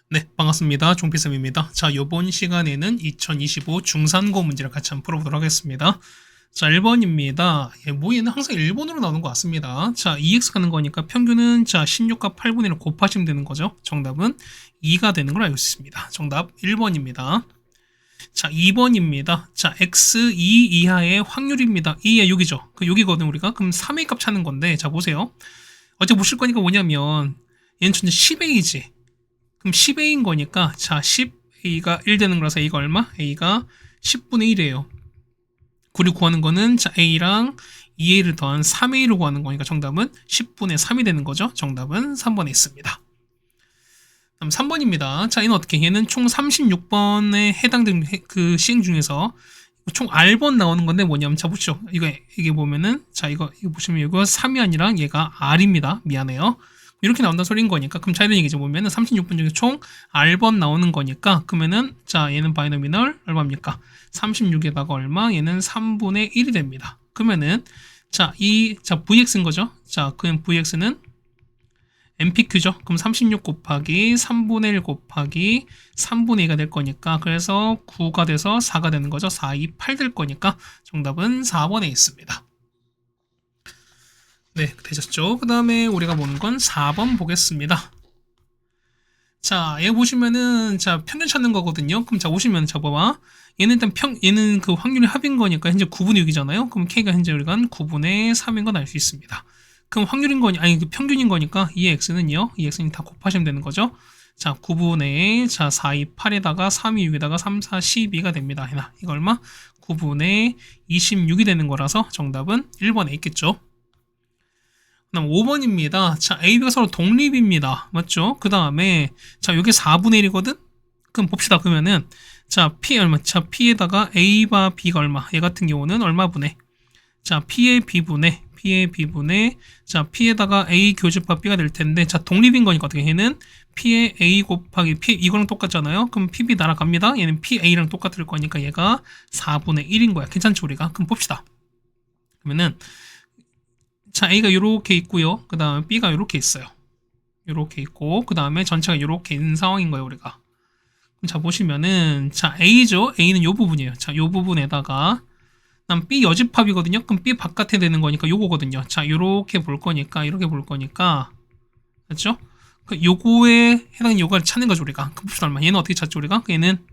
네, 반갑습니다. 종필쌤입니다. 자, 요번 시간에는 2025 중산고 문제를 같이 한번 풀어보도록 하겠습니다. 자, 1번입니다. 얘는 항상 1번으로 나오는 것 같습니다. 자, 2x 가는 거니까 평균은 자, 16과 8분의 1을 곱하시면 되는 거죠. 정답은 2가 되는 걸 알고 있습니다. 정답 1번입니다. 자, 2번입니다. 자, x 2 이하의 확률입니다. 2의 6이죠. 그 6이거든, 우리가. 그럼 3의 값 찾는 건데, 자, 보세요. 어제 보실 거니까 뭐냐면, 얘는 전체 10a지. 그럼 10a인 거니까 자 10a가 1 되는 거라서 a가 얼마? a가 10분의 1이에요. 그리고 구하는 거는 자 a랑 2a를 더한 3a를 구하는 거니까 정답은 10분의 3이 되는 거죠. 정답은 3번에 있습니다. 그럼 3번입니다. 자 얘는 어떻게? 얘는 총 36번에 해당되는 그 시행 중에서 총 R번 나오는 건데 뭐냐면 자 보시죠. 이게 보면은 자 이거 보시면 이거 3이 아니라 얘가 R입니다. 미안해요. 이렇게 나온다는 소리인 거니까 그럼 자 이런 얘기죠. 보면은 36번 중에 총 R번 나오는 거니까 그러면은 자 얘는 바이노미널 얼마입니까? 36에다가 얼마? 얘는 3분의 1이 됩니다. 그러면은 자 VX인 거죠. 자 그럼 VX는 MPQ죠. 그럼 36 곱하기 3분의 1 곱하기 3분의 2가 될 거니까 그래서 9가 돼서 4가 되는 거죠. 4, 2, 8 될 거니까 정답은 4번에 있습니다. 네, 되셨죠? 그 다음에 우리가 보는 건 4번 보겠습니다. 자, 얘 보시면은, 자, 평균 찾는 거거든요. 그럼 자, 보시면, 자, 봐봐. 얘는 일단 얘는 그 확률이 합인 거니까 현재 9분의 6이잖아요. 그럼 K가 현재 우리가 9분의 3인 건 알 수 있습니다. 그럼 확률인 거니, 아니, 그 평균인 거니까 이 X는요, 이 X는 다 곱하시면 되는 거죠. 자, 9분의, 자, 4, 2, 8에다가 3, 2, 6에다가 3, 4, 12가 됩니다. 이거 얼마? 9분의 26이 되는 거라서 정답은 1번에 있겠죠. 그다음 5번입니다. 자, A, B가 서로 독립입니다. 맞죠? 그 다음에, 자, 요게 4분의 1이거든? 그럼 봅시다. 그러면은, 자, P 얼마? 자, P에다가 A와 B가 얼마? 얘 같은 경우는 얼마분의? 자, P의 B분의, 자, P에다가 A 교집합 B가 될 텐데, 자, 독립인 거니까 어떻게? 얘는 P의 A 곱하기 P, 이거랑 똑같잖아요? 그럼 PB 날아갑니다. 얘는 PA랑 똑같을 거니까 얘가 4분의 1인 거야. 괜찮죠, 우리가? 그럼 봅시다. 그러면은, 자, A가 이렇게 있고요. 그 다음에 B가 이렇게 있어요. 이렇게 있고, 그 다음에 전체가 이렇게 있는 상황인 거예요, 우리가. 자, 보시면은, 자, A죠? A는 이 부분이에요. 자, 이 부분에다가, 그다음 B 여집합이거든요. 그럼 B 바깥에 되는 거니까 요거거든요. 자, 이렇게 볼 거니까, 맞죠? 그 요거에 해당하는 요거를 찾는 거죠, 우리가. 그 봅시다, 얼마. 얘는 어떻게 찾죠, 우리가? 얘는,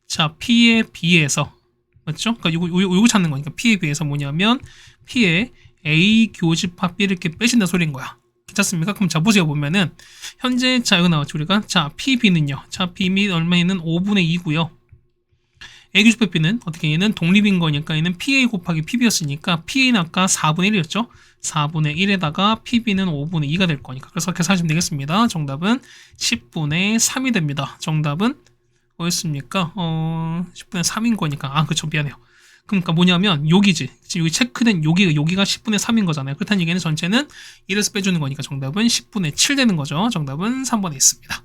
자, P에 비해서, 맞죠? 그러니까 요거 찾는 거니까, P에 비해서 뭐냐면, P에 A 교집합 B를 이렇게 빼신다 소리인 거야. 괜찮습니까? 그럼 자 보세요. 보면은 현재 자 이거 나왔죠 우리가. 자 PB는요. 자 B 및 얼마에는 5분의 2고요. A 교집합 B는 어떻게 얘는 독립인 거니까 얘는 PA 곱하기 PB였으니까 PA는 아까 4분의 1이었죠. 4분의 1에다가 PB는 5분의 2가 될 거니까 그래서 이렇게 하시면 되겠습니다. 정답은 10분의 3이 됩니다. 정답은 뭐였습니까? 10분의 3인 거니까 그쵸 미안해요. 그러니까 뭐냐면 여기지. 지금 여기 체크된 여기가 10분의 3인 거잖아요. 그렇다는 얘기는 전체는 1에서 빼주는 거니까 정답은 10분의 7 되는 거죠. 정답은 3번에 있습니다.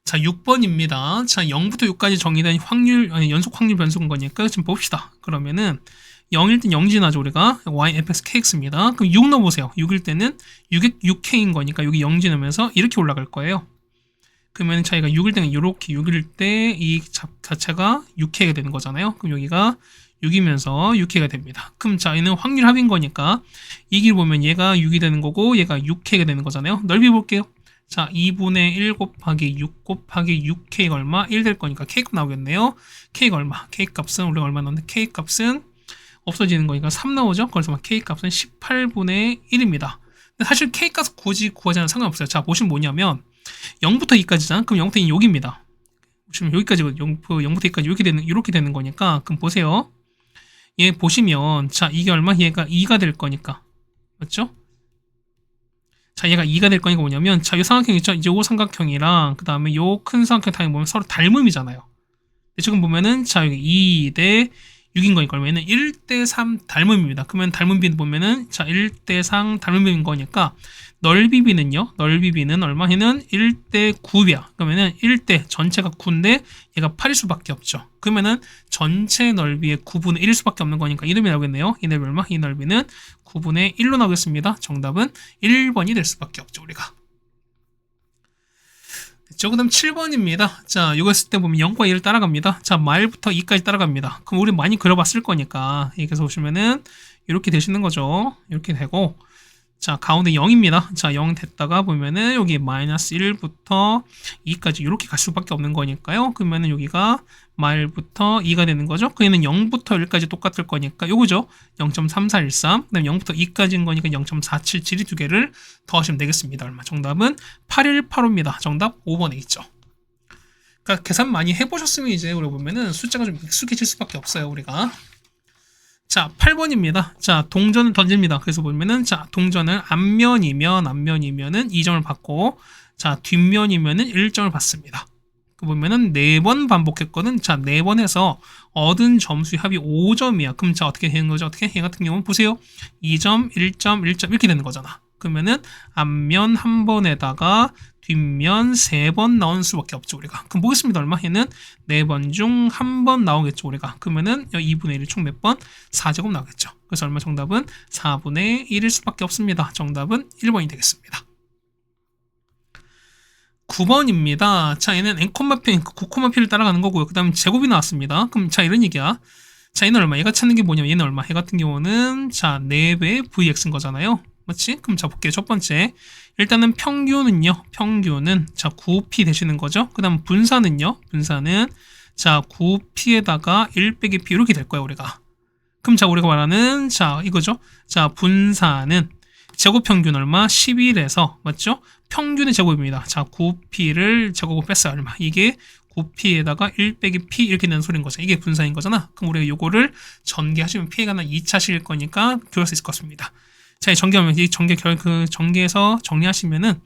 자, 6번입니다. 자, 0부터 6까지 정의된 연속 확률 변수인 거니까 지금 봅시다. 그러면은 0일 땐 0 지나죠, 우리가. y, fx, kx입니다. 그럼 6 넣어보세요. 6일 때는 6k인 거니까 여기 0 지나면서 이렇게 올라갈 거예요. 그러면 차이가 6일 때는 이렇게 6일 때 이 자체가 6K가 되는 거잖아요. 그럼 여기가 6이면서 6K가 됩니다. 그럼 자, 얘는 확률 합인 거니까 이 길 보면 얘가 6이 되는 거고 얘가 6K가 되는 거잖아요. 넓이 볼게요. 자, 2분의 1 곱하기 6 곱하기 6K가 얼마? 1 될 거니까 K값 나오겠네요. K가 얼마? K값은 우리가 얼마 나오는데 K값은 없어지는 거니까 3 나오죠. 그래서 K값은 18분의 1입니다. 사실 K값 굳이 구하지 않으면 상관없어요. 자, 보시면 뭐냐면 0부터 2까지잖아. 그럼 0부터 2는 여기입니다. 보시면 여기까지 0부터 2까지 이렇게 되는 거니까 그럼 보세요. 얘 보시면 자 이게 얼마? 얘가 2가 될 거니까 맞죠? 자 얘가 2가 될 거니까 뭐냐면 자 이 삼각형 있죠? 이제 요 삼각형이랑 그 다음에 요 큰 삼각형 타임 보면 서로 닮음이잖아요. 지금 보면은 자 여기 2 대 6인 거니까 얼마는 1대 3 닮음입니다. 그러면 닮음비는 보면은 자 1대 3 닮음비인 거니까 넓이비는요. 넓이비는 얼마? 얘는 1대 9이야. 그러면은 1대 전체가 9인데 얘가 8일 수밖에 없죠. 그러면은 전체 넓이의 9분의 1일 수밖에 없는 거니까 이 넓이 나오겠네요. 이 넓이 얼마? 이 넓이는 9분의 1로 나오겠습니다. 정답은 1번이 될 수밖에 없죠, 우리가. 있죠. 그 다음 7번입니다. 자, 이거 했을 때 보면 0과 2를 따라갑니다. 자, 마일부터 2까지 따라갑니다. 그럼 우리 많이 그려봤을 거니까 여기서 보시면은 이렇게 되시는 거죠. 이렇게 되고, 자, 가운데 0입니다. 자, 0 됐다가 보면은 여기 마이너스 1부터 2까지 이렇게 갈 수밖에 없는 거니까요. 그러면은 여기가 마일부터 2가 되는 거죠. 그얘는 0부터 1까지 똑같을 거니까 요거죠. 0.3413. 그다음 0부터 2까지인 거니까 0.477이 두 개를 더하시면 되겠습니다. 얼마? 정답은 8185입니다. 정답 5번에 있죠. 그러니까 계산 많이 해보셨으면 이제 우리 보면은 숫자가 좀 익숙해질 수밖에 없어요. 우리가. 자, 8번입니다. 자, 동전을 던집니다. 그래서 보면은, 자, 동전을 앞면이면은 2점을 받고, 자, 뒷면이면은 1점을 받습니다. 보면은 4번 반복했거든. 자, 4번 해서 얻은 점수의 합이 5점이야. 그럼 자, 어떻게 되는 거죠? 어떻게? 얘 같은 경우는 보세요. 2점, 1점, 1점 이렇게 되는 거잖아. 그러면은 앞면 한 번에다가 뒷면 3번 나오는 수밖에 없죠, 우리가. 그럼 보겠습니다. 얼마? 얘는 4번 중 1번 나오겠죠, 우리가. 그러면은 2분의 1이 총 몇 번? 4제곱 나오겠죠. 그래서 얼마? 정답은 4분의 1일 수밖에 없습니다. 정답은 1번이 되겠습니다. 9번입니다. 자, 얘는 n코마피, 9코마피를 따라가는 거고요. 그 다음 제곱이 나왔습니다. 그럼 자, 이런 얘기야. 자, 얘는 얼마? 얘가 찾는 게 뭐냐면 얘는 얼마? 얘 같은 경우는 자, 4배 vx인 거잖아요. 맞지? 그럼 자, 볼게요. 첫 번째. 일단은 평균은요. 평균은 자, 9p 되시는 거죠. 그 다음 분산은요. 분산은 자, 9p에다가 1 빼기 p 이렇게 될 거예요, 우리가. 그럼 자, 우리가 말하는 자, 이거죠. 자, 분산은 제곱 평균 얼마? 11에서 맞죠? 평균의 제곱입니다. 자, 9p를 제곱을 뺐어요. 얼마? 이게 9p에다가 1 빼기 p 이렇게 되는 소리인 거죠. 이게 분산인 거잖아. 그럼 우리가 요거를 전개하시면 p가 나 2차식일 거니까 교할 수 있을 것 같습니다. 자, 전개하면 이 전개에서 정리하시면은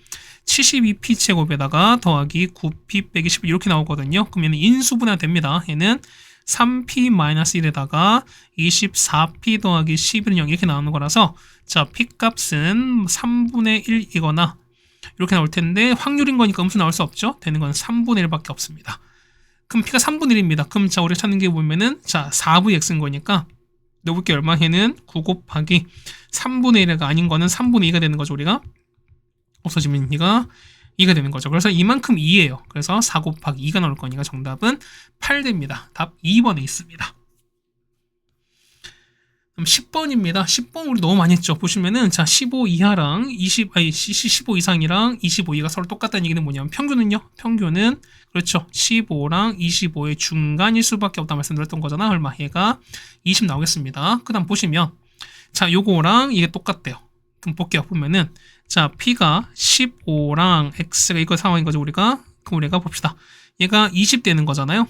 72p 제곱에다가 더하기 9p 빼기 10 이렇게 나오거든요. 그럼 얘는 인수분해가 됩니다. 얘는 3p-1에다가 24p 더하기 11은 0 이렇게 나오는 거라서 자, p 값은 3분의 1이거나 이렇게 나올 텐데 확률인 거니까 음수 나올 수 없죠. 되는 건 3분의 1밖에 없습니다. 그럼 p가 3분의 1입니다. 그럼 자, 우리가 찾는 게 보면은 자, 4vx인 거니까 넣어볼게 얼마? 얘는 9 곱하기 3분의 1가 아닌 거는 3분의 2가 되는 거죠. 우리가 없어지면 얘가 2가 되는 거죠. 그래서 이만큼 2예요. 그래서 4 곱하기 2가 나올 거니까 정답은 8 됩니다. 답 2번에 있습니다. 그럼 10번입니다. 10번 우리 너무 많이 했죠. 보시면은 자, 15 이하랑 15 이상이랑 25 이하가 서로 똑같다는 얘기는 뭐냐면 평균은요. 평균은 그렇죠. 15랑 25의 중간일 수밖에 없다 말씀드렸던 거잖아. 얼마? 얘가 20 나오겠습니다. 그다음 보시면 자, 요거랑 이게 똑같대요. 그럼 볼게요. 보면은 자, p가 15랑 x가 이거 상황인 거죠, 우리가. 그럼 우리가 봅시다. 얘가 20 되는 거잖아요.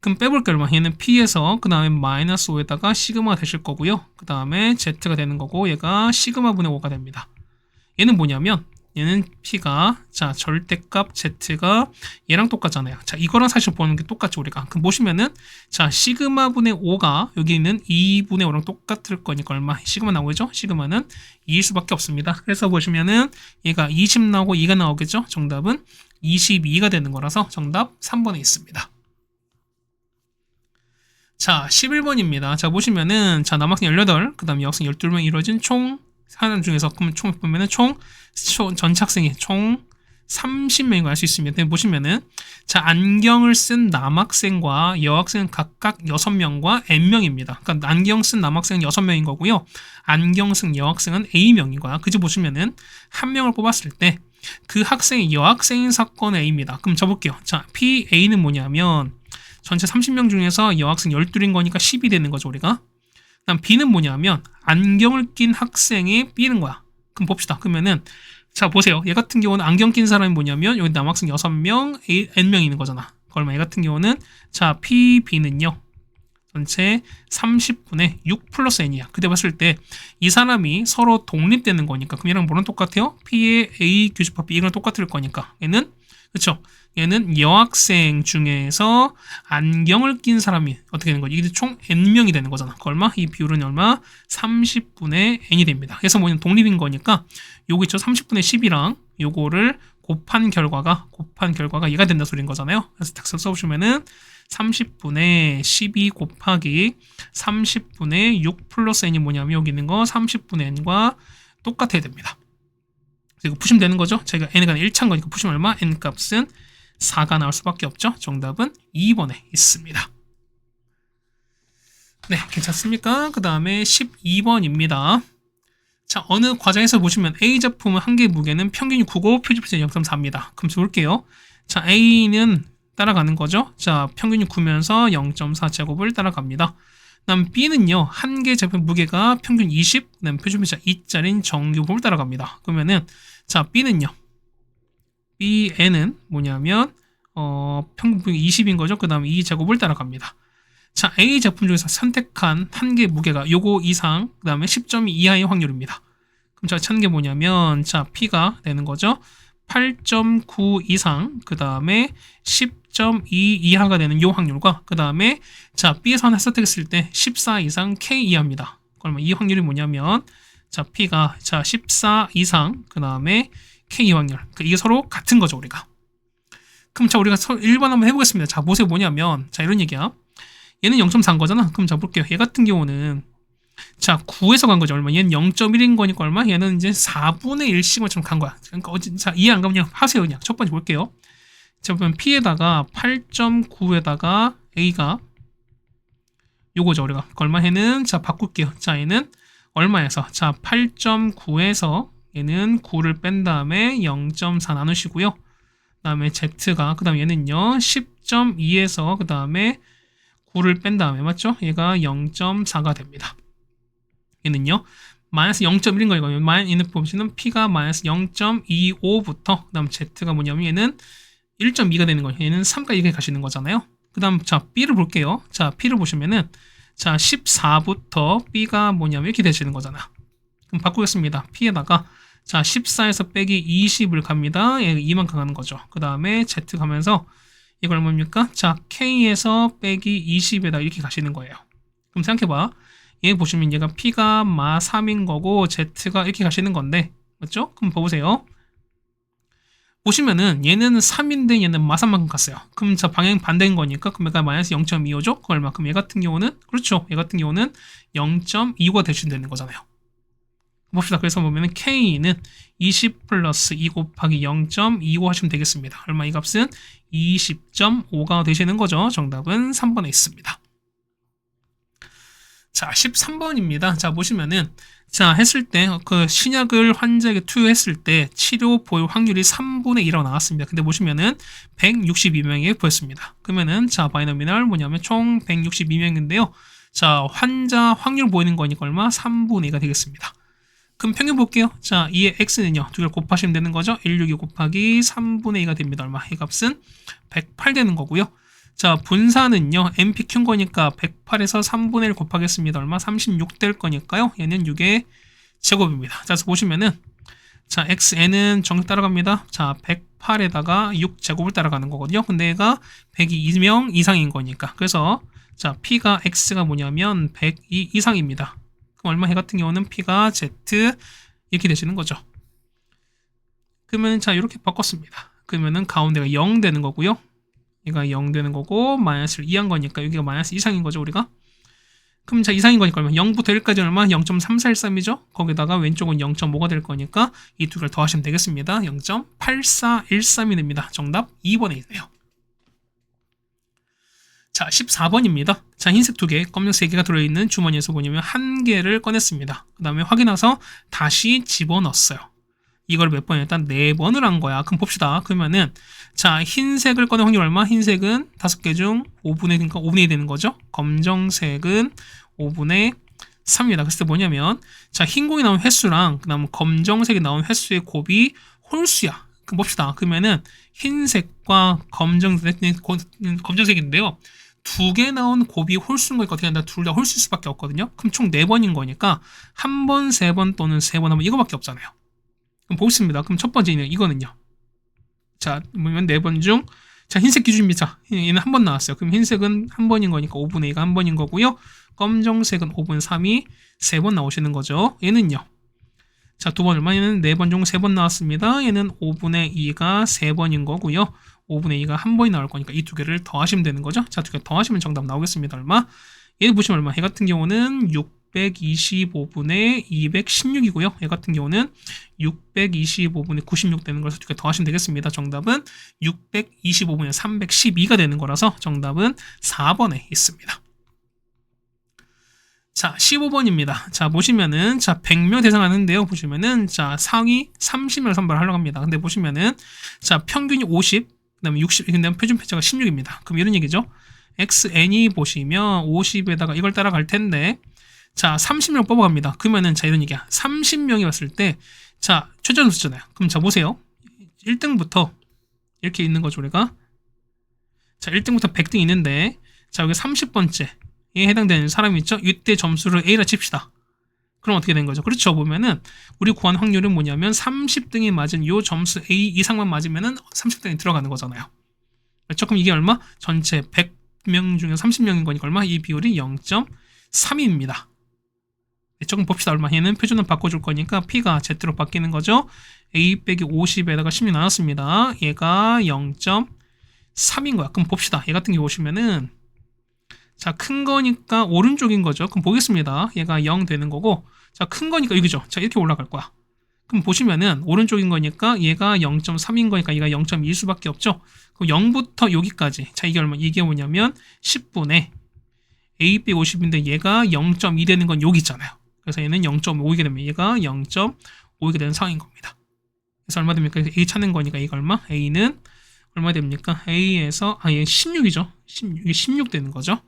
그럼 빼볼게요. 얼마? 얘는 p에서 그 다음에 마이너스 5에다가 시그마가 되실 거고요. 그 다음에 z가 되는 거고 얘가 시그마 분의 5가 됩니다. 얘는 뭐냐면 얘는 p가 자, 절대값 z가 얘랑 똑같잖아요. 자, 이거랑 사실 보는 게 똑같죠, 우리가. 그럼 보시면은 자, 시그마 분의 5가 여기 있는 2분의 5랑 똑같을 거니까 얼마? 시그마 나오겠죠? 시그마는 2일 수밖에 없습니다. 그래서 보시면은 얘가 20 나오고 2가 나오겠죠? 정답은 22가 되는 거라서 정답 3번에 있습니다. 자, 11번입니다. 자, 보시면은 자, 남학생 18, 그 다음 여학생 12명 이루어진 총 하나 중에서 그럼 총 보면은 전체 학생이 총 30명인 걸 알 수 있습니다. 보시면은 자, 안경을 쓴 남학생과 여학생은 각각 6명과 n명입니다. 그러니까 안경 쓴 남학생은 6명인 거고요. 안경 쓴 여학생은 a명인 거야. 그지 보시면은 한 명을 뽑았을 때 그 학생이 여학생인 사건 A입니다. 그럼 적어볼게요. 자, PA는 뭐냐면 전체 30명 중에서 여학생 12인 거니까 10이 되는 거죠, 우리가. 그다음 B는 뭐냐면 안경을 낀 학생이 B는 거야. 그럼 봅시다. 그러면은 자, 보세요. 얘 같은 경우는 안경 낀 사람이 뭐냐면 여기 남학생 6명, n명 있는 거잖아. 그러면 얘 같은 경우는 자, PB는요. 전체 30분의 6 플러스 n이야. 그때 봤을 때 이 사람이 서로 독립되는 거니까 그럼 얘랑 뭐랑 똑같아요? P의 A 교집합 B랑 똑같을 거니까 얘는 그렇죠. 얘는 여학생 중에서 안경을 낀 사람이 어떻게 되는 거지? 이게 총 n명이 되는 거잖아. 그 얼마? 이 비율은 얼마? 30분의 n이 됩니다. 그래서 뭐냐면 독립인 거니까 요거 있죠? 30분의 10이랑 요거를 곱한 결과가 얘가 된다 소리인 거잖아요. 그래서 딱 써보시면은 30분의 12 곱하기 30분의 6 플러스 n이 뭐냐면 여기 있는 거 30분의 n과 똑같아야 됩니다. 그리고 푸시면 되는 거죠. 저희가 n가 1차인 거니까 푸시면 얼마? n 값은 4가 나올 수밖에 없죠. 정답은 2번에 있습니다. 네, 괜찮습니까? 그 다음에 12번입니다. 자, 어느 과정에서 보시면 A 제품은 한 개의 무게는 평균이 9고 표준편이 0.4입니다. 그럼 볼게요. 자, A는 따라가는 거죠. 자, 평균이 9면서 0.4제곱을 따라갑니다. 그다음 B는요, 한 개 제품 무게가 평균 20, 그다음 표준편차 2짜리인 정규곱을 따라갑니다. 그러면은 자, B는요, Bn은 뭐냐면 평균 20인 거죠. 그다음 2제곱을 따라갑니다. 자, A 제품 중에서 선택한 한 개 무게가 요거 이상, 그 다음에 10점 이하의 확률입니다. 그럼 제가 찾는 게 뭐냐면, 자, P가 되는 거죠. 8.9 이상, 그 다음에 10.2 이하가 되는 요 확률과, 그 다음에, 자, B에서 하나 선택했을 때 14 이상 K 이하입니다. 그러면 이 확률이 뭐냐면, 자, P가, 자, 14 이상, 그 다음에 K 확률. 이게 서로 같은 거죠, 우리가. 그럼 자, 우리가 1번 한번 해보겠습니다. 자, 보세요. 뭐냐면, 자, 이런 얘기야. 얘는 0.4인 거잖아. 그럼 자, 볼게요. 얘 같은 경우는 자, 9에서 간 거죠. 얼마? 얘는 0.1인 거니까 얼마? 얘는 이제 4분의 1씩만처럼 간 거야. 그러니까 자, 이해 안 가면 그냥 하세요. 그냥 첫 번째 볼게요. 자, 보면 P에다가 8.9에다가 A가 요거죠. 우리가 얼마 해는 자, 바꿀게요. 자, 얘는 얼마에서? 자, 8.9에서 얘는 9를 뺀 다음에 0.4 나누시고요. 그 다음에 Z가 그 다음에 얘는요 10.2에서 그 다음에 9를 뺀 다음에 맞죠? 얘가 0.4가 됩니다. 얘는요 마이너스 0.1인 거예요. 얘는 보시면 P가 마이너스 0.25부터 그 다음 Z가 뭐냐면 얘는 1.2가 되는 거예요. 얘는 3까지 이렇게 가시는 거잖아요. 그 다음 자 B를 볼게요. 자 P를 보시면은 자 14부터 B가 뭐냐면 이렇게 되시는 거잖아. 그럼 바꾸겠습니다. P에다가 자 14에서 빼기 20을 갑니다. 얘 이만큼 가는 거죠. 그 다음에 Z 가면서 이걸 뭡니까? 자, K에서 빼기 20에다 이렇게 가시는 거예요. 그럼 생각해봐. 얘 보시면 얘가 P가 마 3인 거고 Z가 이렇게 가시는 건데 맞죠? 그럼 봐보세요. 보시면은 얘는 3인데 얘는 마 3만큼 갔어요. 그럼 자 방향 반대인 거니까 그럼 얘가 마이너스 0.25죠? 그 얼마큼? 얘 같은 경우는 그렇죠. 얘 같은 경우는 0.25가 대신 되는 거잖아요. 봅시다. 그래서 보면은 K는 20 플러스 2 곱하기 0.25 하시면 되겠습니다. 얼마 이 값은 20.5가 되시는 거죠. 정답은 3번에 있습니다. 자, 13번입니다. 자, 보시면은 자, 했을 때 그 신약을 환자에게 투여했을 때 치료 보유 확률이 3분의 1이라고 나왔습니다. 근데 보시면은 162명에 보였습니다. 그러면은 자, 바이노미널 뭐냐면 총 162명인데요. 자, 환자 확률 보이는 거니까 얼마? 3분의 2가 되겠습니다. 그럼 평균 볼게요. 자, 이의 x는요. 두 개를 곱하시면 되는 거죠. 162 곱하기 3분의 2가 됩니다. 얼마? 이 값은 108 되는 거고요. 자, 분산은요. NPQ인 거니까 108에서 3분의 1 곱하겠습니다. 얼마? 36 될 거니까요. 얘는 6의 제곱입니다. 자, 그래서 보시면은 자, xn은 정식 따라갑니다. 자, 108에다가 6제곱을 따라가는 거거든요. 근데 얘가 102명 이상인 거니까. 그래서 자, P가 x가 뭐냐면 102 이상입니다. 얼마 해 같은 경우는 P가 Z 이렇게 되시는 거죠. 그러면 자 이렇게 바꿨습니다. 그러면은 가운데가 0 되는 거고요. 얘가 0 되는 거고 마이너스를 2한 거니까 여기가 마이너스 이상인 거죠 우리가. 그럼 자 이상인 거니까 얼마? 0부터 1까지 얼마? 0.3413이죠. 거기다가 왼쪽은 0.5가 될 거니까 이 두 개를 더하시면 되겠습니다. 0.8413이 됩니다. 정답 2번에 있네요. 자, 14번입니다. 자, 흰색 2개, 검정색 3개가 들어있는 주머니에서 뭐냐면 한 개를 꺼냈습니다. 그 다음에 확인해서 다시 집어넣었어요. 이걸 몇 번? 일단 4번을 한 거야. 그럼 봅시다. 그러면은 자, 흰색을 꺼낸 확률 얼마? 흰색은 5개 중 5분의, 그러니까 5분의 2 되는 거죠. 검정색은 5분의 3입니다. 그랬을 때 뭐냐면 자, 흰 공이 나온 횟수랑 그 다음 검정색이 나온 횟수의 곱이 홀수야. 그럼 봅시다. 그러면은 흰색과 검정색인데요. 2개 나온 곱이 홀수인 거니까 어떻게 한다? 둘 다 홀수일 수밖에 없거든요. 그럼 총 4번인 거니까 한 번, 3번 또는 3번 하면 이거밖에 없잖아요. 그럼 보겠습니다. 그럼 첫 번째는 이거는요. 자, 보면 4번 중 자, 흰색 기준입니다. 얘는 한 번 나왔어요. 그럼 흰색은 한 번인 거니까 5분의 2가 한 번인 거고요. 검정색은 5분 3이 3번 나오시는 거죠. 얘는요. 자, 2번 얼마? 얘는 4번 중 3번 나왔습니다. 얘는 5분의 2가 3번인 거고요. 5분의 2가 한 번이 나올 거니까 이 두 개를 더하시면 되는 거죠. 자, 두 개 더하시면 정답 나오겠습니다. 얼마? 얘는 보시면 얼마? 얘 같은 경우는 6 625분의 216이고요. 얘 같은 경우는 625분의 96 되는 거라서 두 개 더하시면 되겠습니다. 정답은 625분의 312가 되는 거라서 정답은 4번에 있습니다. 자, 15번입니다. 자, 보시면은, 자, 100명 대상하는데요. 보시면은, 자, 상위 30명을 선발하려고 합니다. 근데 보시면은, 자, 평균이 50, 그 다음에 60, 그 다음에 표준 편차가 16입니다. 그럼 이런 얘기죠. xn이 보시면 50에다가 이걸 따라갈 텐데, 자, 30명 뽑아갑니다. 그러면은, 자, 이런 얘기야. 30명이 왔을 때, 자, 최저 점수잖아요. 그럼 자, 보세요. 1등부터 이렇게 있는 거죠, 우리가. 자, 1등부터 100등 있는데, 자, 여기 30번째. 에 해당되는 사람이 있죠? 이때 점수를 A라 칩시다. 그럼 어떻게 된 거죠? 그렇죠. 보면은 우리 구한 확률은 뭐냐면 30등이 맞은 요 점수 A 이상만 맞으면은 30등이 들어가는 거잖아요. 그렇죠? 그럼 이게 얼마? 전체 100명 중에 30명인 거니까 얼마? 이 비율이 0.3입니다. 조금 봅시다. 얼마? 얘는 표준을 바꿔줄 거니까 P가 Z로 바뀌는 거죠. A 빼기 50에다가 16 나눴습니다. 얘가 0.3인 거야. 그럼 봅시다. 얘 같은 경우 보시면은 자, 큰 거니까 오른쪽인 거죠. 그럼 보겠습니다. 얘가 0 되는 거고, 자, 큰 거니까 여기죠. 자, 이렇게 올라갈 거야. 그럼 보시면은 오른쪽인 거니까 얘가 0.3인 거니까 얘가 0.2일 수밖에 없죠. 그럼 0부터 여기까지. 자, 이게 얼마? 이게 뭐냐면 10분의 A 빼기 50인데 얘가 0.2 되는 건 여기 있잖아요. 그래서 얘는 0.5이게 되면 얘가 0.5이게 되는 상황인 겁니다. 그래서 얼마 됩니까? A 찾는 거니까 이거 얼마? A는 얼마 됩니까? A에서 얘 16이죠. 16 되는 거죠.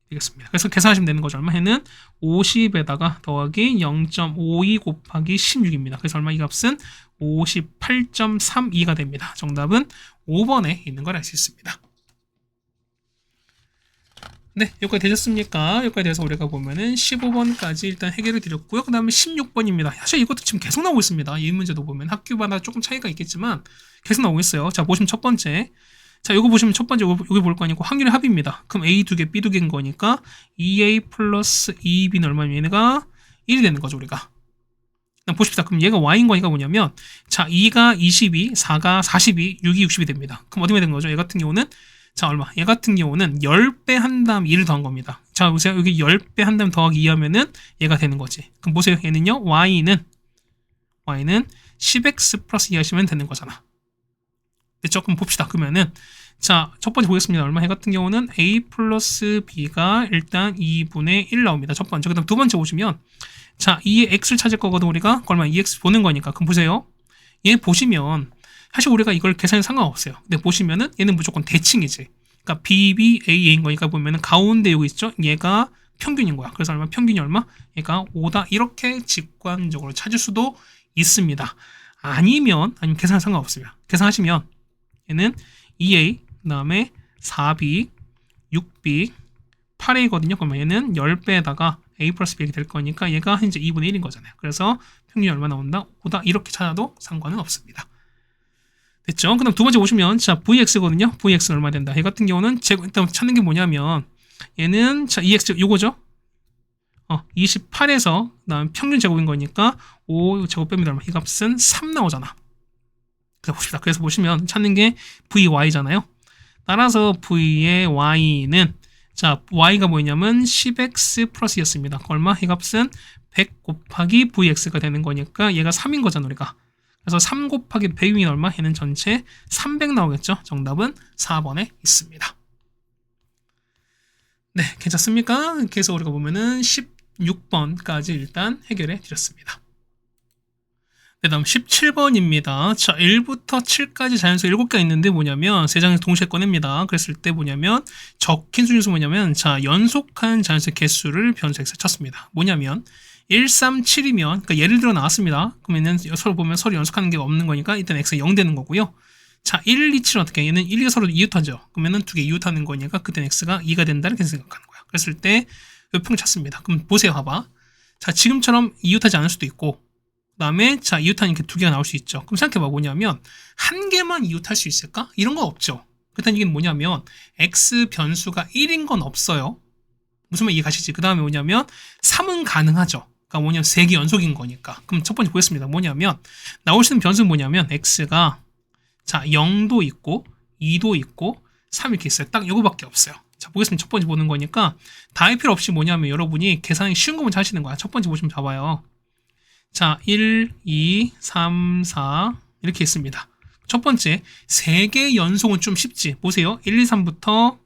되겠습니다. 그래서 계산하시면 되는 거죠. 얼마? 얘는 50에다가 더하기 0.52 곱하기 16입니다. 그래서 얼마? 이 값은 58.32가 됩니다. 정답은 5번에 있는 걸 알 수 있습니다. 네, 여기까지 되셨습니까? 여기까지 돼서 우리가 보면은 15번까지 일단 해결을 드렸고요. 그 다음에 16번입니다. 사실 이것도 지금 계속 나오고 있습니다. 이 문제도 보면 학교마다 조금 차이가 있겠지만 계속 나오고 있어요. 자, 보시면 첫 번째. 자, 요거 보시면 첫 번째 여기 볼 거 아니고 확률의 합입니다. 그럼 A 2개, B 2개인 거니까 2A 플러스 2B는 얼마면 얘네가 1이 되는 거죠, 우리가. 보십시다. 그럼 얘가 Y인 거니까 뭐냐면 자, 2가 22, 4가 42, 6이 60이 됩니다. 그럼 어떻게 되는 거죠? 얘 같은 경우는 자, 얼마? 얘 같은 경우는 10배 한 다음 2를 더한 겁니다. 자, 보세요. 여기 10배 한 다음 더하기 2 하면은 얘가 되는 거지. 그럼 보세요. 얘는요. Y는 10x 플러스 2 하시면 되는 거잖아. 조금 봅시다. 그러면은 자, 첫 번째 보겠습니다. 얼마? 얘 같은 경우는 A 플러스 B가 일단 2분의 1 나옵니다. 첫 번째. 그 다음 두 번째 보시면 자, 2의 x를 찾을 거거든 우리가. 얼마? 2x 보는 거니까. 그럼 보세요. 얘 보시면 사실 우리가 이걸 계산해 상관없어요. 근데 보시면은 얘는 무조건 대칭이지. 그러니까 BBA인 거니까 보면은 가운데 여기 있죠? 얘가 평균인 거야. 그래서 얼마? 평균이 얼마? 얘가 5다. 이렇게 직관적으로 찾을 수도 있습니다. 아니면 계산 상관없어요. 계산하시면 얘는 2A, 그 다음에 4B, 6B, 8A거든요. 그러면 얘는 10배에다가 A 플러스 B 이렇게 될 거니까 얘가 이제 2분의 1인 거잖아요. 그래서 평균이 얼마 나온다? 5다. 이렇게 찾아도 상관은 없습니다. 됐죠? 그 다음 두 번째 보시면 자, VX거든요. VX는 얼마 된다? 얘 같은 경우는 일단 찾는 게 뭐냐면 얘는 자, EX 요거죠? 28에서 그다음 평균 제곱인 거니까 5 제곱 빼면 얼마? 이 값은 3 나오잖아. 그래서 봅시다. 그래서 보시면 찾는 게 VY잖아요. 따라서 V의 Y는 자, Y가 뭐냐면 10X 플러스였습니다. 얼마? 이 값은 100 곱하기 VX가 되는 거니까 얘가 3인 거잖아, 우리가. 그래서 3 곱하기 100이면 얼마? 얘는 전체 300 나오겠죠? 정답은 4번에 있습니다. 네, 괜찮습니까? 그래서 우리가 보면은 16번까지 일단 해결해 드렸습니다. 네, 다음 17번입니다. 자, 1부터 7까지 자연수 7개가 있는데 뭐냐면 세 장을 동시에 꺼냅니다. 그랬을 때 뭐냐면 적힌 수준수 뭐냐면 자, 연속한 자연수 개수를 변수 x에 쳤습니다. 뭐냐면 137이면 그러니까 예를 들어 나왔습니다. 그러면은 서로 보면 서로 연속하는 게 없는 거니까 일단 x가 0 되는 거고요. 자, 1, 2, 7은 어떻게? 얘는 1, 2가 서로 이웃하죠. 그러면은 두 개 이웃하는 거니까 그때는 x가 2가 된다 이렇게 생각하는 거야. 그랬을 때 평균 찾습니다. 그럼 보세요, 봐봐. 자, 지금처럼 이웃하지 않을 수도 있고 그 다음에 자, 이웃하는 게 두 개가 나올 수 있죠. 그럼 생각해봐. 뭐냐면 한 개만 이웃할 수 있을까? 이런 거 없죠. 일단 이게 뭐냐면 x 변수가 1인 건 없어요. 무슨 말 이해 가시지? 그 다음에 뭐냐면 3은 가능하죠. 그러니까 뭐냐면 3개 연속인 거니까. 그럼 첫 번째 보겠습니다. 뭐냐면 나올 수 있는 변수는 뭐냐면 x가 자, 0도 있고 2도 있고 3 이렇게 있어요. 딱 요거밖에 없어요. 자, 보겠습니다. 첫 번째 보는 거니까 다 할 필요 없이 뭐냐면 여러분이 계산이 쉬운 거 먼저 하시는 거야. 첫 번째 보시면 봐봐요. 자, 1, 2, 3, 4 이렇게 있습니다. 첫 번째 3개 연속은 좀 쉽지. 보세요. 1, 2, 3부터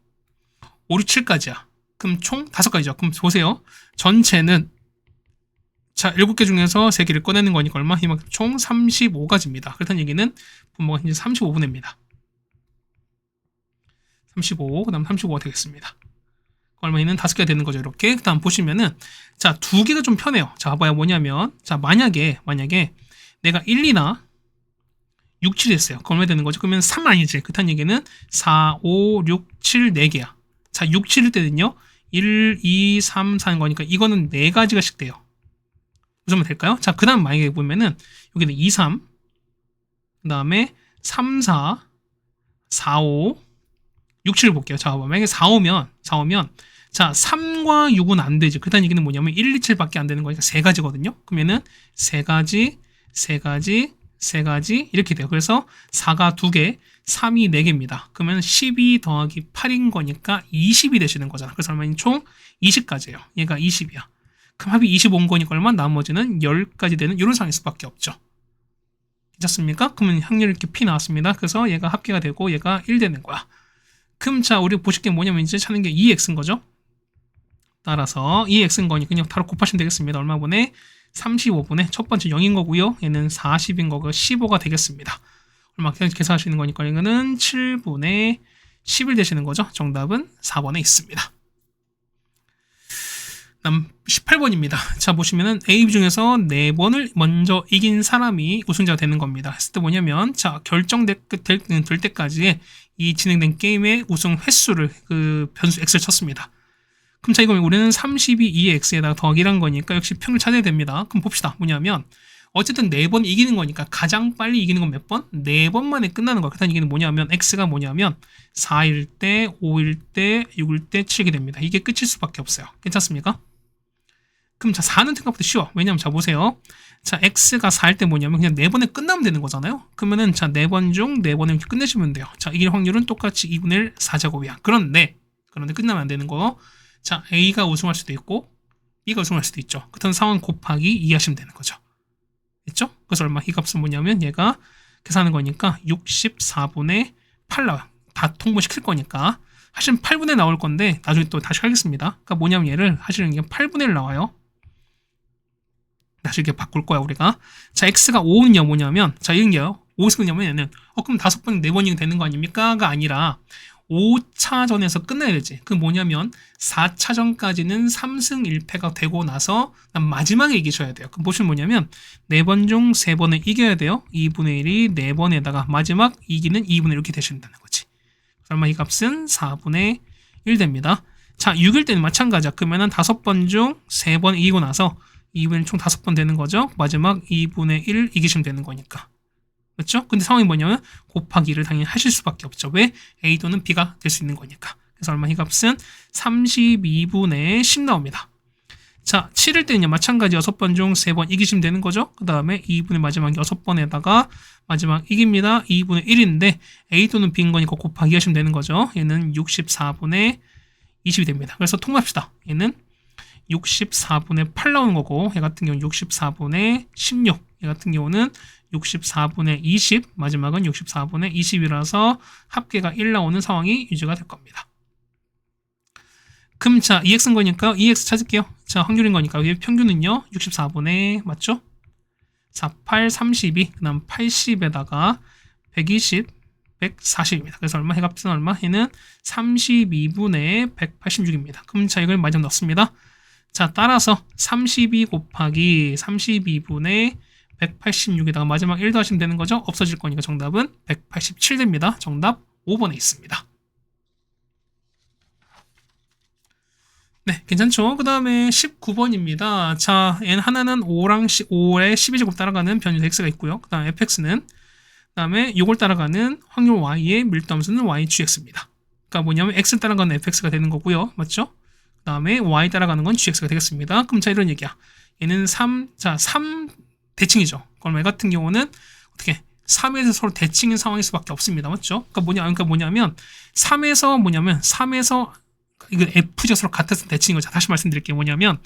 5, 6, 7까지야. 그럼 총 5가지죠. 그럼 보세요. 전체는 자, 7개 중에서 3개를 꺼내는 거니까 얼마? 이만큼 총 35가지입니다. 그렇다는 얘기는 분모가 이제 35분의입니다. 35, 그 다음 35가 되겠습니다. 얼마에는 5개가 되는 거죠. 이렇게. 그 다음 보시면은, 자, 2개가 좀 편해요. 자, 봐봐요. 뭐냐면, 자, 만약에 내가 1, 2나 6, 7이 했어요. 그럼 얼마 되는 거죠? 그러면 3 아니지. 그렇다는 얘기는 4, 5, 6, 7, 4개야. 자, 6, 7일 때는요, 1, 2, 3, 4인 거니까 이거는 4가지가씩 돼요. 무슨 말 될까요? 자, 그 다음 만약에 보면은, 여기는 2, 3, 그 다음에 3, 4, 4, 5, 6, 7을 볼게요. 자, 만약에 4, 5면, 자, 3과 6은 안 되지. 그다는 얘기는 뭐냐면 1, 2, 7밖에 안 되는 거니까 3가지거든요. 그러면은 3가지, 3가지, 3가지 이렇게 돼요. 그래서 4가 2개, 3이 4개입니다. 그러면 12 더하기 8인 거니까 20이 되시는 거잖아. 그래서 얼마니 총 20가지예요. 얘가 20이야. 그럼 합이 25인 거니까 얼마? 나머지는 10가지 되는 이런 상황일 수밖에 없죠. 괜찮습니까? 그러면 확률 이렇게 P 나왔습니다. 그래서 얘가 합계가 되고 얘가 1 되는 거야. 그럼 자, 우리 보실 게 뭐냐면 이제 찾는 게 2x인 거죠. 따라서 2x인 거니까 그냥 바로 곱하시면 되겠습니다. 얼마분의 35분의 첫 번째 0인 거고요. 얘는 40인 거고 15가 되겠습니다. 얼마 계산하시는 거니까 이거는 7분의 11 되시는 거죠. 정답은 4번에 있습니다. 다음 18번입니다. 자, 보시면은 A 중에서 4번을 먼저 이긴 사람이 우승자가 되는 겁니다. 했을 때 뭐냐면, 자, 결정될 때까지 이 진행된 게임의 우승 횟수를 그 변수 x를 쳤습니다. 그럼 자, 이거 우리는 32, 2x에다가 더하기란 거니까 역시 평을 찾아야 됩니다. 그럼 봅시다. 뭐냐면, 어쨌든 4번 이기는 거니까 가장 빨리 이기는 건 몇 번? 4번 만에 끝나는 거야. 그렇다는 얘기는 뭐냐면, x가 뭐냐면, 4일 때, 5일 때, 6일 때, 7이 됩니다. 이게 끝일 수밖에 없어요. 괜찮습니까? 그럼 자, 4는 생각보다 쉬워. 왜냐면 자, 보세요. 자, x가 4일 때 뭐냐면 그냥 4번에 끝나면 되는 거잖아요. 그러면은 자, 4번 중 4번을 이렇게 끝내시면 돼요. 자, 이길 확률은 똑같이 2분의 1 4제곱이야. 그런데 끝나면 안 되는 거. 자, A가 우승할 수도 있고 B가 우승할 수도 있죠. 그런 상황 곱하기 2 하시면 되는 거죠. 됐죠? 그래서 얼마? 이 값은 뭐냐면 얘가 계산하는 거니까 64분의 8 나와요. 다 통보시킬 거니까. 사실은 8분의 나올 건데 나중에 또 다시 하겠습니다. 그러니까 뭐냐면 얘를 하시는 게 8분의 1 나와요. 다시 이렇게 바꿀 거야 우리가. 자, x가 5는요 뭐냐면, 자, 이런 게요. 5에서 뭐냐면 얘는 그럼 5번 4번이 되는 거 아닙니까?가 아니라 5차전에서 끝나야 되지. 그 뭐냐면 4차전까지는 3승 1패가 되고 나서 마지막에 이기셔야 돼요. 그럼 보시면 뭐냐면 4번 중 3번을 이겨야 돼요. 2분의 1이 4번에다가 마지막 이기는 2분의 1 이렇게 되신다는 거지. 얼마? 이 값은 4분의 1 됩니다. 자, 6일 때는 마찬가지야. 그러면은 5번 중 3번 이기고 나서 2분의 1 총 5번 되는 거죠. 마지막 2분의 1 이기시면 되는 거니까. 그렇죠? 근데 상황이 뭐냐면 곱하기 2를 당연히 하실 수밖에 없죠. 왜? A 또는 B가 될 수 있는 거니까. 그래서 얼마? 이 값은 32분의 10 나옵니다. 자, 7일 때는요, 마찬가지 6번 중 3번 이기시면 되는 거죠. 그 다음에 2분의 마지막 6번에다가 마지막 이깁니다. 2분의 1인데 A 또는 B인 거니까 곱하기 하시면 되는 거죠. 얘는 64분의 20이 됩니다. 그래서 통합합시다. 얘는 64분의 8 나오는 거고, 얘 같은 경우는 64분의 16, 얘 같은 경우는 64분의 20, 마지막은 64분의 20이라서 합계가 1 나오는 상황이 유지가 될 겁니다. 그럼 자, 2x인 거니까 2x 찾을게요. 자, 확률인 거니까 여기 평균은요 64분의 맞죠? 4, 8, 32, 그 다음 80에다가 120, 140입니다. 그래서 얼마? 해값은 얼마? 얘는 32분의 186입니다. 그럼 자, 이걸 마지막 넣습니다. 자, 따라서 32 곱하기 32분의 186에다가 마지막 1 더하시면 되는 거죠? 없어질 거니까 정답은 187 됩니다. 정답 5번에 있습니다. 네, 괜찮죠? 그 다음에 19번입니다. 자, n 하나는 5의 12제곱 따라가는 변수 x가 있고요. 그 다음에 fx는, 그 다음에 이걸 따라가는 확률 y의 밀도함수는 ygx입니다. 그러니까 뭐냐면 x를 따라가는 fx가 되는 거고요. 맞죠? 그 다음에 y 따라가는 건 gx가 되겠습니다. 그럼 자, 이런 얘기야. 얘는 3, 자, 3 대칭이죠. 그럼 얘 같은 경우는 어떻게 3에서 서로 대칭인 상황일 수밖에 없습니다. 맞죠? 그러니까 뭐냐면 3에서 이거 F죠. 서로 같아서 대칭인 거죠. 다시 말씀드릴게요. 뭐냐면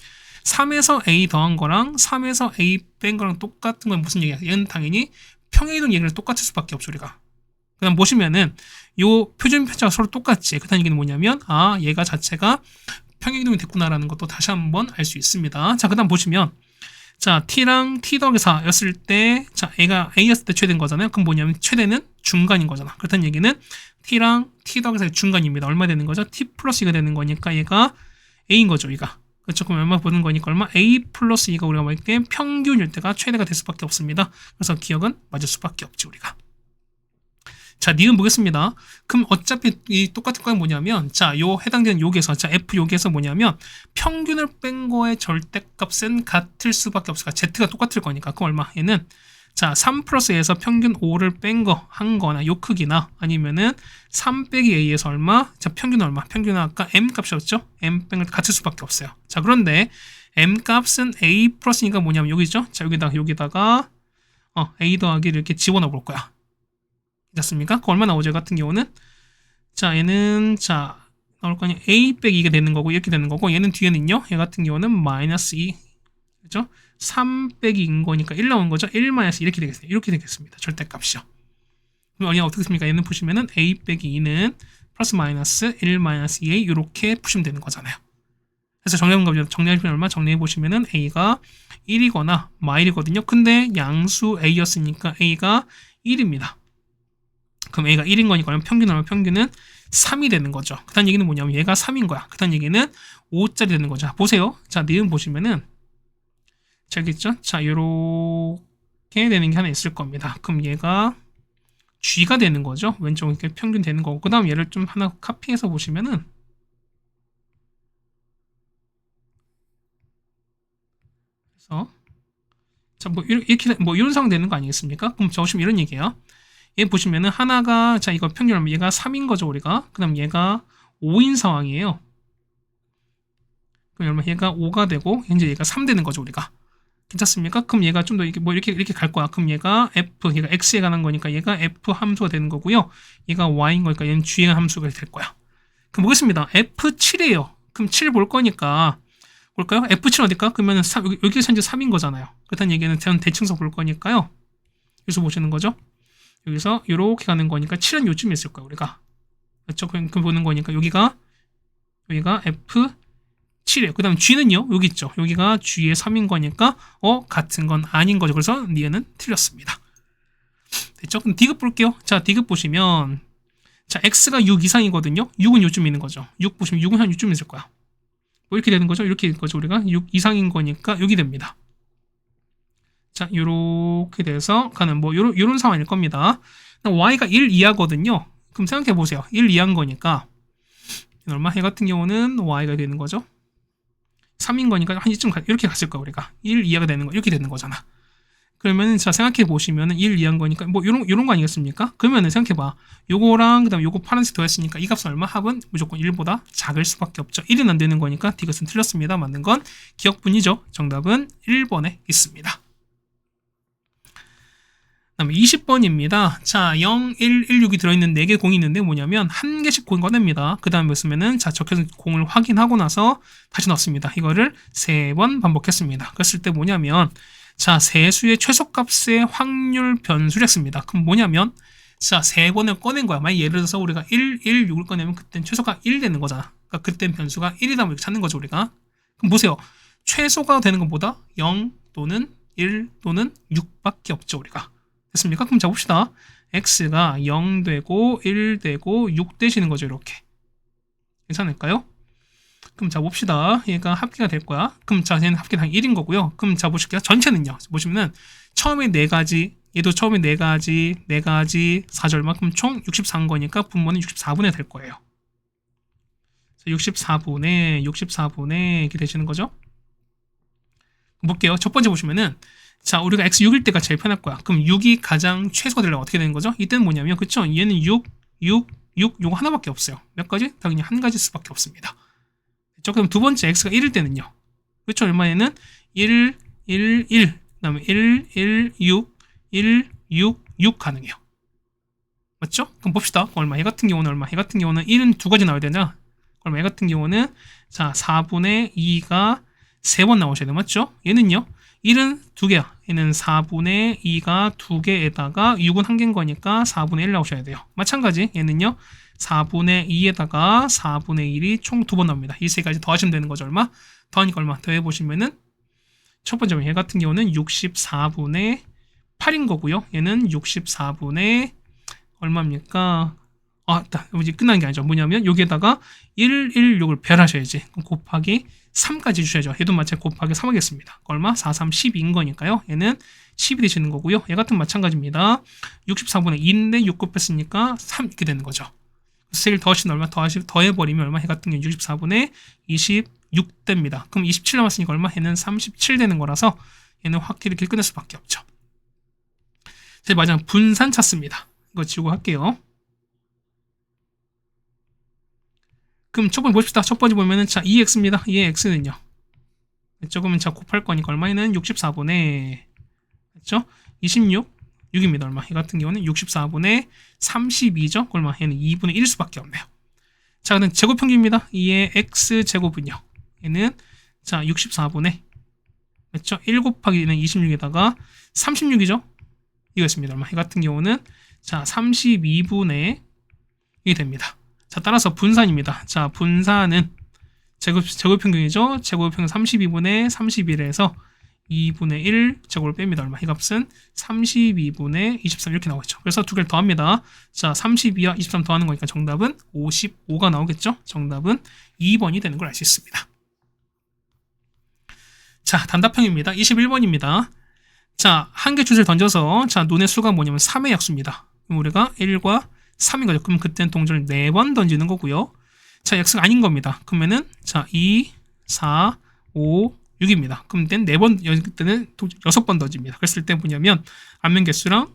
3에서 A 더한 거랑 3에서 A 뺀 거랑 똑같은 건 무슨 얘기야? 얘는 당연히 평행이동 얘기를 똑같을 수밖에 없죠. 우리가. 그 다음 보시면은 요 표준 편차가 서로 똑같지. 그다음 얘기는 뭐냐면 얘가 자체가 평행이동이 됐구나라는 것도 다시 한번 알 수 있습니다. 자, 그 다음 보시면 자, t랑 t 더하기 4였을 때, 자, a가 a였을 때 최대인 거잖아요. 그럼 뭐냐면 최대는 중간인 거잖아. 그렇다는 얘기는 t랑 t 더하기 4의 중간입니다. 얼마 되는 거죠? t 플러스 2가 되는 거니까 얘가 a인 거죠, 얘가. 그렇죠? 그럼 얼마 보는 거니까 얼마? a 플러스 2가 우리가 볼 때 평균일 때가 최대가 될 수밖에 없습니다. 그래서 기억은 맞을 수밖에 없지, 우리가. 자, 니은 보겠습니다. 그럼 어차피 이 똑같은 건 뭐냐면, 자, 요 해당되는 요기에서, 자, F 요기에서 뭐냐면, 평균을 뺀 거의 절대값은 같을 수밖에 없어요. Z가 똑같을 거니까. 그럼 얼마? 얘는, 자, 3 플러스 A에서 평균 5를 뺀 거, 한 거나, 요 크기나, 아니면은, 3 빼기 A에서 얼마? 자, 평균은 얼마? 평균은 아까 M 값이었죠? M 뺀 거 같을 수밖에 없어요. 자, 그런데, M 값은 A 플러스니까 뭐냐면, 여기죠? 자, 여기다가, A 더하기를 이렇게 집어넣어 볼 거야. 됐습니까? 그 얼마 나오죠? 같은 경우는 자, 얘는 자 나올 거 아니에요. a 빼기 2가 되는 거고 이렇게 되는 거고 얘는 뒤에는요. 얘 같은 경우는 마이너스 2 그죠? 3 빼기 2인 거니까 1 나온 거죠. 1 마이너스 이렇게 되겠습니다. 이렇게 되겠습니다. 절대값이요. 그럼 얘는 어떻게 됐습니까? 얘는 보시면은 a 빼기 2는 플러스 마이너스 1 마이너스 2a 이렇게 푸시면 되는 거잖아요. 그래서 정리해보면 얼마? 정리해보시면은 a가 1이거나 마일이거든요. 근데 양수 a였으니까 a가 1입니다. 그럼 A가 1인 거니까 평균은 3이 되는 거죠. 그다음 얘기는 뭐냐면 얘가 3인 거야. 그다음 얘기는 5짜리 되는 거죠. 자, 보세요. 자, 니은 보시면은 자, 여기 있죠? 자, 요렇게 되는 게 하나 있을 겁니다. 그럼 얘가 G가 되는 거죠. 왼쪽은 이렇게 평균 되는 거고. 그다음 얘를 좀 하나 카피해서 보시면은 그래서 자, 뭐 이렇게 뭐 이런 상황 되는 거 아니겠습니까? 그럼 저 보시면 이런 얘기예요. 얘 보시면은 하나가 자 이거 평균 얘가 3인 거죠 우리가. 그다음 얘가 5인 상황이에요. 그럼 얼마 얘가 5가 되고 현재 얘가 3 되는 거죠 우리가. 괜찮습니까? 그럼 얘가 좀 더 이렇게 뭐 이렇게 갈 거야. 그럼 얘가 x에 관한 거니까 얘가 f 함수가 되는 거고요. 얘가 y인 거니까 얘는 g의 함수가 될 거야. 그럼 보겠습니다. f7이에요. 그럼 7 볼 거니까 볼까요? f7 어딜까? 그러면은 여기서 현재 3인 거잖아요. 그렇다는 얘기는 대칭성 볼 거니까요. 여기서 보시는 거죠. 여기서 이렇게 가는 거니까 7은 요쯤에 있을 거야 우리가. 그렇죠? 그럼 보는 거니까 여기가 F7이에요. 그 다음 G는요 여기 있죠. 여기가 G의 3인 거니까 같은 건 아닌 거죠. 그래서 니은은 틀렸습니다. 됐죠? 그럼 D급 볼게요. 자, D급 보시면 자, X가 6 이상이거든요. 6은 요쯤 있는 거죠. 6 보시면 6은 한 요쯤 있을 거야. 뭐 이렇게 되는 거죠? 이렇게 되는 거죠. 우리가 6 이상인 거니까 여기 됩니다. 자, 요렇게 돼서 가는 뭐 요런 상황일 겁니다. y가 1 이하거든요. 그럼 생각해 보세요. 1 이하인 거니까 얼마? 얘 같은 경우는 y가 되는 거죠. 3인 거니까 한 이쯤 이렇게 갔을 거야 우리가. 1 이하가 되는 거 이렇게 되는 거잖아. 그러면 자 생각해 보시면은 1 이하인 거니까 뭐 요런 거 아니겠습니까? 그러면은 생각해 봐. 요거랑 그다음 요거 파란색 더했으니까 이 값은 얼마? 합은 무조건 1보다 작을 수밖에 없죠. 1은 안 되는 거니까 D것은 틀렸습니다. 맞는 건 기억뿐이죠. 정답은 1번에 있습니다. 다음에 20번입니다. 자, 0, 1, 1, 6이 들어있는 4개 공이 있는데 뭐냐면 한 개씩 공 꺼냅니다. 그 다음에 쓰면은 자 적혀진 공을 확인하고 나서 다시 넣습니다. 이거를 3번 반복했습니다. 그랬을 때 뭐냐면 자 세수의 최소값의 확률 변수를 했습니다. 그럼 뭐냐면 자 3번을 꺼낸 거야. 만약 예를 들어서 우리가 1, 1, 6을 꺼내면 그땐 최소가 1 되는 거잖아. 그러니까 그땐 변수가 1이다 이렇게 찾는 거죠 우리가. 그럼 보세요. 최소가 되는 것보다 0 또는 1 또는 6밖에 없죠 우리가. 됐습니까? 그럼 자 봅시다. x가 0 되고 1 되고 6 되시는 거죠 이렇게. 괜찮을까요? 그럼 자 봅시다. 얘가 합계가 될 거야. 그럼 자 얘는 합계당 1인 거고요. 그럼 자 보실게요. 전체는요. 보시면은 처음에 4가지 얘도 처음에 4가지 4가지 4절만큼 총 64인 거니까 분모는 64분의 될 거예요. 64분의 이렇게 되시는 거죠. 볼게요. 첫 번째 보시면은 자, 우리가 x 6일 때가 제일 편할 거야. 그럼 6이 가장 최소가 되려면 어떻게 되는 거죠? 이때는 뭐냐면, 그쵸? 얘는 6, 요거 하나밖에 없어요. 몇 가지? 당연히 한 가지 수밖에 없습니다. 그쵸? 그럼 두 번째 x가 1일 때는요. 그쵸? 얼마에는 1, 1, 1, 그 다음에 1, 1, 6, 1, 6, 6 가능해요. 맞죠? 그럼 봅시다. 얼마? 얘 같은 경우는 얼마? 얘 같은 경우는 1은 두 가지 나와야 되냐? 그럼 얘 같은 경우는 자 4분의 2가 3번 나오셔야 돼요. 맞죠? 얘는요. 1은 2개야. 얘는 4분의 2가 2개에다가 6은 1개인 거니까 4분의 1 나오셔야 돼요. 마찬가지 얘는요. 4분의 2에다가 4분의 1이 총 2번 나옵니다. 이 세 가지 더하시면 되는 거죠. 얼마? 더하니까 얼마? 더해보시면은 첫 번째 얘 같은 경우는 64분의 8인 거고요. 얘는 64분의 얼마입니까? 이제 끝난 게 아니죠. 뭐냐면 여기에다가 1, 1, 6을 배열하셔야지. 그럼 곱하기 3까지 주셔야죠. 얘도 마찬가지 곱하기 3 하겠습니다. 얼마? 4, 3, 12인 거니까요. 얘는 10이 되시는 거고요. 얘 같은 마찬가지입니다. 64분의 2인데 6 곱했으니까 3 이렇게 되는 거죠. 그래서 3를 더하시면 얼마? 더해버리면 얼마? 얘 같은 경우는 64분의 26 됩니다. 그럼 27 남았으니까 얼마? 얘는 37 되는 거라서 얘는 확실히 이렇게 끝낼 수밖에 없죠. 제 마지막 분산 찾습니다. 이거 지우고 할게요. 그럼 첫 번째 봅시다. 첫 번째 보면은 자 2x입니다. 2의 x는요. 조금은 자 곱할 거니까 얼마에는 64분의 그렇죠? 26 6입니다. 얼마? 이 같은 경우는 64분의 32죠. 얼마? 얘는 2분의 1일 수밖에 없네요. 자, 그다음 제곱평균입니다. 2의 x 제곱은요. 얘는 자 64분의 그렇죠? 1 곱하기 는 26에다가 36이죠. 이거였습니다. 얼마? 이 같은 경우는 자 32분의 1이 됩니다. 자, 따라서 분산입니다. 자, 분산은 제곱평균이죠. 제곱평균 32분의 31에서 2분의 1 제곱을 뺍니다. 얼마? 이 값은 32분의 23 이렇게 나오겠죠. 그래서 두 개를 더합니다. 자, 32와 23 더하는 거니까 정답은 55가 나오겠죠. 정답은 2번이 되는 걸 알 수 있습니다. 자, 단답형입니다. 21번입니다. 자, 한 개 주제를 던져서 자, 논의 수가 뭐냐면 3의 약수입니다. 그럼 우리가 1과 3인 거죠. 그럼 그때는 동전을 4번 던지는 거고요. 자, 약수가 아닌 겁니다. 그러면은 자, 2, 4, 5, 6입니다. 그럼 그때는 4번, 그때는 6번 던집니다. 그랬을 때 뭐냐면 앞면 개수랑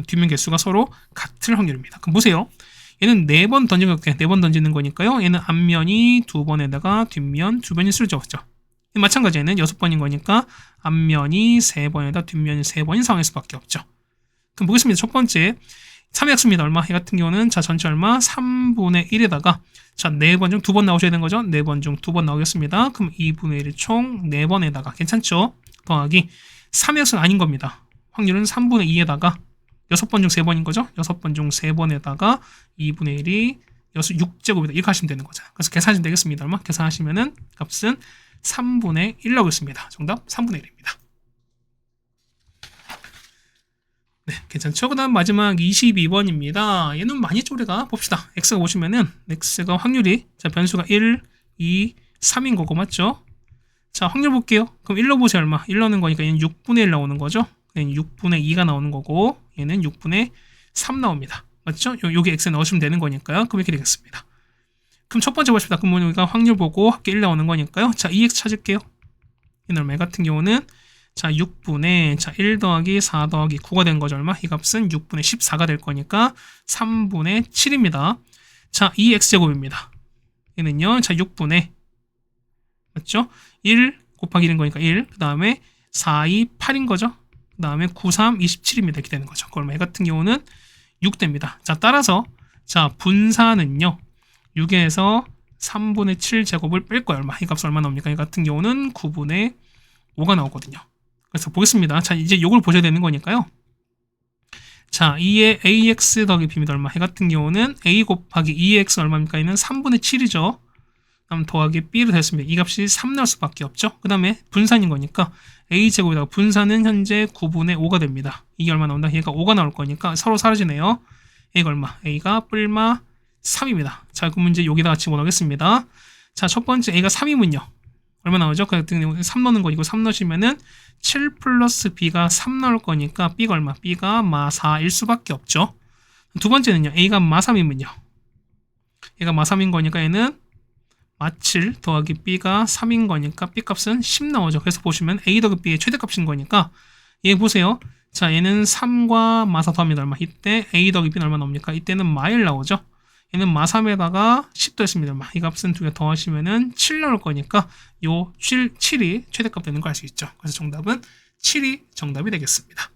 뒷면 개수가 서로 같을 확률입니다. 그럼 보세요. 얘는 4번 던지는 거 4번 던지는 거니까요. 얘는 앞면이 2번에다가 뒷면 2번이 쓰죠. 그렇죠? 마찬가지 얘는 6번인 거니까 앞면이 3번에다 뒷면이 3번인 상황일 수밖에 없죠. 그럼 보겠습니다. 첫 번째 3의 약수입니다. 얼마? 이 같은 경우는 자 전체 얼마? 3분의 1에다가 자 4번 중 2번 나오셔야 되는 거죠. 4번 중 2번 나오겠습니다. 그럼 2분의 1이 총 4번에다가 괜찮죠? 더하기 3의 약수는 아닌 겁니다. 확률은 3분의 2에다가 6번 중 3번인 거죠. 6번 중 3번에다가 2분의 1이 6제곱이다. 이렇게 하시면 되는 거죠. 그래서 계산하시면 되겠습니다. 얼마? 계산하시면은 값은 3분의 1 나오겠습니다. 정답 3분의 1입니다. 네, 괜찮죠? 그 다음 마지막 22번입니다. 얘는 많이 쪼리가 봅시다. x가 보시면은 x가 확률이 자 변수가 1, 2, 3인 거고 맞죠? 자 확률 볼게요. 그럼 1로 보세요. 얼마? 1 넣는 거니까 얘는 6분의 1 나오는 거죠. 얘는 6분의 2가 나오는 거고 얘는 6분의 3 나옵니다. 맞죠? 여기 x 넣으시면 되는 거니까요. 그럼 이렇게 되겠습니다. 그럼 첫 번째 보십시다. 그럼 우리가 확률 보고 합계 1 나오는 거니까요. 자 2x 찾을게요. 얘는 얼마 같은 경우는 자 6분의 자 1 더하기 4 더하기 9가 된 거죠. 얼마? 이 값은 6분의 14가 될 거니까 3분의 7입니다. 자 2x제곱입니다. 얘는요. 자 6분의 맞죠? 1 곱하기 1인 거니까 1. 그 다음에 4, 2, 8인 거죠. 그 다음에 9, 3, 27입니다. 이렇게 되는 거죠. 그럼 얘 같은 경우는 6 됩니다. 자 따라서 자 분산은요. 6에서 3분의 7 제곱을 뺄 거예요. 얼마? 이 값은 얼마 나옵니까? 이 같은 경우는 9분의 5가 나오거든요. 그래서 보겠습니다. 자, 이제 요걸 보셔야 되는 거니까요. 자, 2의 ax 더하기 b입니다. 얼마? 이 같은 경우는 a 곱하기 2x 얼마입니까? 이는 3분의 7이죠. 그럼 더하기 b로 됐습니다. 이 값이 3 나올 수밖에 없죠. 그 다음에 분산인 거니까 a제곱에다가 분산은 현재 9분의 5가 됩니다. 이게 얼마 나온다? 얘가 5가 나올 거니까 서로 사라지네요. a가 얼마? a가 뿔마 3입니다. 자, 그 문제 여기다가 집어넣겠습니다. 자, 첫 번째 a가 3이면요. 얼마 나오죠? 그 같은 경우는 3 넣는 거 이거 3 넣으시면은 7 플러스 b가 3 나올 거니까 b가 얼마? b가 마 4일 수밖에 없죠. 두 번째는요. a가 마 3이면요. 얘가 마 3인 거니까 얘는 마 7 더하기 b가 3인 거니까 b 값은 10 나오죠. 그래서 보시면 a 더하기 b의 최대값인 거니까 얘 보세요. 자, 얘는 3과 마 4 더합니다. 얼마? 이때 a 더하기 b는 얼마 나옵니까? 이때는 마 1 나오죠. 얘는 마 3에다가 10 더했습니다. 이 값은 두 개 더하시면은 7 나올 거니까 요 7이 최대값 되는 거 알 수 있죠. 그래서 정답은 7이 정답이 되겠습니다.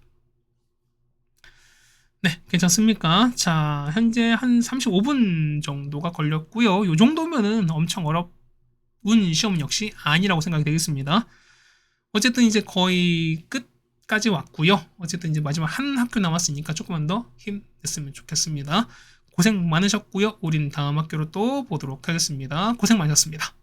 네, 괜찮습니까? 자, 현재 한 35분 정도가 걸렸고요. 요 정도면은 엄청 어려운 시험은 역시 아니라고 생각이 되겠습니다. 어쨌든 이제 거의 끝까지 왔고요. 어쨌든 이제 마지막 한 학교 남았으니까 조금만 더 힘냈으면 좋겠습니다. 고생 많으셨고요. 우린 다음 학교로 또 보도록 하겠습니다. 고생 많으셨습니다.